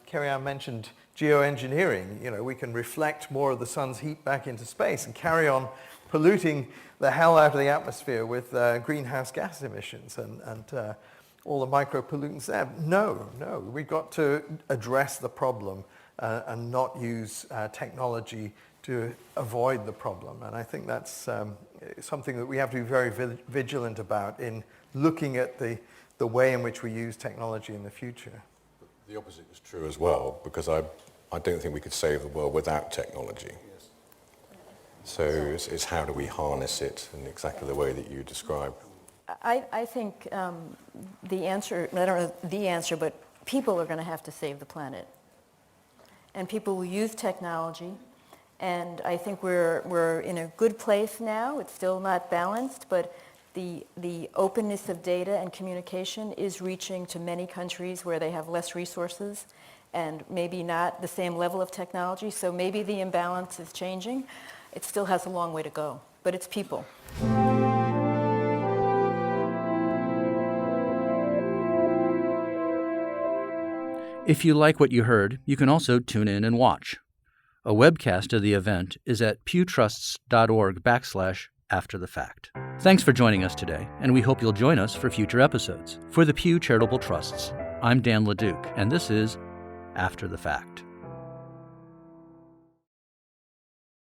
Kerri-Ann mentioned geoengineering. We can reflect more of the sun's heat back into space and carry on polluting the hell out of the atmosphere with greenhouse gas emissions and all the micropollutants there. No, we've got to address the problem and not use technology to avoid the problem. And I think that's something that we have to be very vigilant about in looking at the way in which we use technology in the future. The opposite is true as well, because I don't think we could save the world without technology. Yes. So it's how do we harness it in exactly the way that you describe. I think the answer, I don't know the answer, but people are going to have to save the planet. And people will use technology. And I think we're in a good place now. It's still not balanced, but the openness of data and communication is reaching to many countries where they have less resources and maybe not the same level of technology. So maybe the imbalance is changing. It still has a long way to go, but it's people. If you like what you heard, you can also tune in and watch. A webcast of the event is at pewtrusts.org/afterthefact. Thanks for joining us today, and we hope you'll join us for future episodes. For the Pew Charitable Trusts, I'm Dan LeDuc, and this is After the Fact.